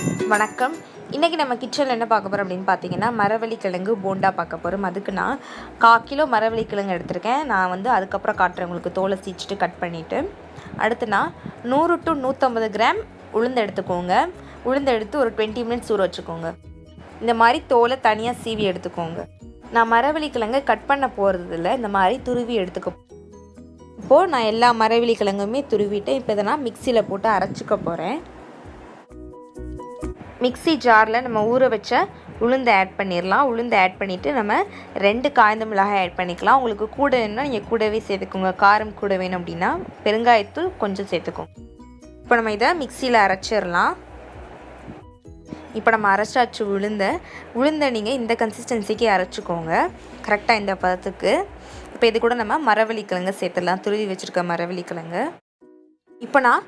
வணக்கம். இன்றைக்கி நம்ம கிச்சனில் என்ன பார்க்க போகிறோம் அப்படின்னு பார்த்தீங்கன்னா, மரவள்ளிக்கிழங்கு போண்டா பார்க்க போகிறோம். அதுக்கு நான் 1/4 கிலோ மரவள்ளிக்கிழங்கு எடுத்திருக்கேன். நான் அதுக்கப்புறம் காட்டுறேன் உங்களுக்கு, தோலை சீச்சிட்டு கட் பண்ணிவிட்டு. அடுத்து நான் 100 to 150 கிராம் உளுந்து எடுத்துக்கோங்க. உளுந்து எடுத்து ஒரு 20 மினிட்ஸ் ஊற வச்சுக்கோங்க. இந்த மாதிரி தோலை தனியாக சீவி எடுத்துக்கோங்க. நான் மரவள்ளிக்கிழங்கை கட் பண்ண போகிறதில்ல, இந்த மாதிரி துருவி எடுத்துக்க. இப்போது நான் எல்லா மரவள்ளிக்கிழங்குமே துருவிட்டேன். இப்போ இதை நான் மிக்சியில் போட்டு அரைச்சிக்க போகிறேன். மிக்ஸி ஜாரில் நம்ம ஊற வச்ச உளுந்தை ஆட் பண்ணிடலாம். உளுந்தை ஆட் பண்ணிவிட்டு நம்ம 2 காய்ந்த மிளகாய் ஆட் பண்ணிக்கலாம். உங்களுக்கு கூட வேணும்னா நீங்கள் கூடவே சேர்த்துக்கோங்க. காரம் கூட வேணும் அப்படின்னா பெருங்காயத்தூள் கொஞ்சம் சேர்த்துக்கோங்க. இப்போ நம்ம இதை மிக்சியில் அரைச்சிடலாம். இப்போ நம்ம அரைச்சாச்சு உளுந்தை நீங்கள் இந்த கன்சிஸ்டன்சிக்கு அரைச்சிக்கோங்க, கரெக்டாக இந்த பதத்துக்கு. இப்போ இது கூட நம்ம மரவள்ளிக்கிழங்கு சேர்த்துடலாம், துருவி வச்சுருக்க மரவள்ளிக்கிழங்கு. இப்போ நான்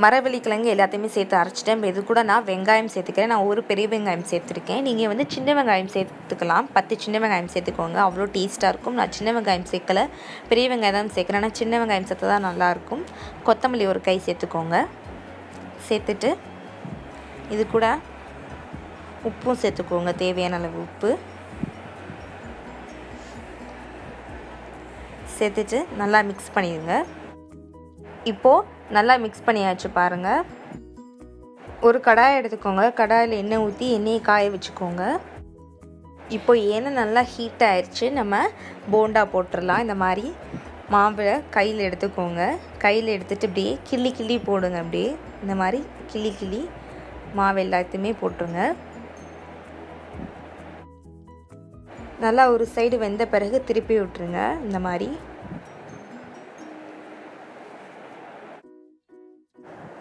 மரவள்ளிக்கிழங்கு எல்லாத்தையுமே சேர்த்து அரைச்சிட்டேன். இப்போ இது கூட நான் வெங்காயம் சேர்த்துக்கிறேன். நான் ஒரு பெரிய வெங்காயம் சேர்த்துருக்கேன். நீங்கள் சின்ன வெங்காயம் சேர்த்துக்கலாம். 10 சின்ன வெங்காயம் சேர்த்துக்கோங்க, அவ்வளோ டேஸ்ட்டாக இருக்கும். நான் சின்ன வெங்காயம் சேர்க்கலை, பெரிய வெங்காயம் தான் சேர்க்குறேன். ஆனால் சின்ன வெங்காயம் சேர்த்து தான் நல்லாயிருக்கும். கொத்தமல்லி ஒரு கை சேர்த்துக்கோங்க. சேர்த்துட்டு இது கூட உப்பும் சேர்த்துக்கோங்க, தேவையான அளவு உப்பு சேர்த்துட்டு நல்லா மிக்ஸ் பண்ணிடுங்க. இப்போது நல்லா மிக்ஸ் பண்ணியாச்சு பாருங்கள். ஒரு கடாயை எடுத்துக்கோங்க. கடாயில் எண்ணெய் ஊற்றி எண்ணெயை காய வச்சுக்கோங்க. இப்போ எண்ணெய் நல்லா ஹீட் ஆயிடுச்சு. நம்ம போண்டா போட்டுடலாம். இந்த மாதிரி மாவை கையில் எடுத்துக்கோங்க. கையில் எடுத்துகிட்டு இப்படியே கிள்ளி போடுங்க. அப்படியே இந்த மாதிரி கிள்ளி மாவு எல்லாத்தையுமே போட்டுருங்க. நல்லா ஒரு சைடு வெந்த பிறகு திருப்பி விட்டுருங்க. இந்த மாதிரி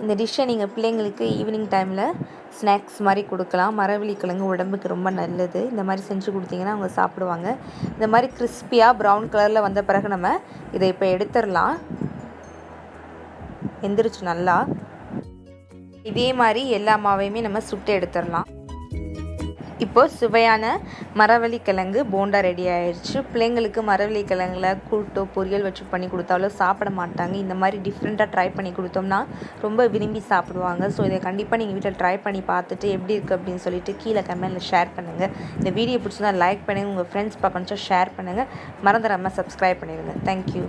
இந்த டிஷ்ஷை நீங்கள் பிள்ளைங்களுக்கு ஈவினிங் டைமில் ஸ்நாக்ஸ் மாதிரி கொடுக்கலாம். மரவள்ளிக்கிழங்கு உடம்புக்கு ரொம்ப நல்லது. இந்த மாதிரி செஞ்சு கொடுத்தீங்கன்னா அவங்க சாப்பிடுவாங்க. இந்த மாதிரி கிறிஸ்பியாக ப்ரௌன் கலரில் வந்த பிறகு நம்ம இதை இப்போ எடுத்துடலாம். எந்திரிச்சு நல்லா இதே மாதிரி எல்லா மாவையுமே நம்ம சுட்டு எடுத்துடலாம். இப்போது சுவையான மரவள்ளிக்கிழங்கு போண்டா ரெடி ஆயிடுச்சு. பிள்ளைங்களுக்கு மரவள்ளிக்கிழங்குல கூட்டோ பொரியல் வச்சு பண்ணி கொடுத்தாலும் சாப்பிட மாட்டாங்க. இந்த மாதிரி டிஃப்ரெண்ட்டாக ட்ரை பண்ணி கொடுத்தோம்னா ரொம்ப விரும்பி சாப்பிடுவாங்க. ஸோ இதை கண்டிப்பாக நீங்கள் வீட்டில் ட்ரை பண்ணி பார்த்துட்டு எப்படி இருக்குது அப்படின்னு சொல்லிட்டு கீழே கமெண்ட்டில் ஷேர் பண்ணுங்கள். இந்த வீடியோ பிடிச்சிருந்தா லைக் பண்ணுங்கள், உங்கள் ஃப்ரெண்ட்ஸ் பார்க்கணுச்சா ஷேர் பண்ணுங்கள். மறந்துடாமல் சப்ஸ்கிரைப் பண்ணிடுங்க. தேங்க்யூ.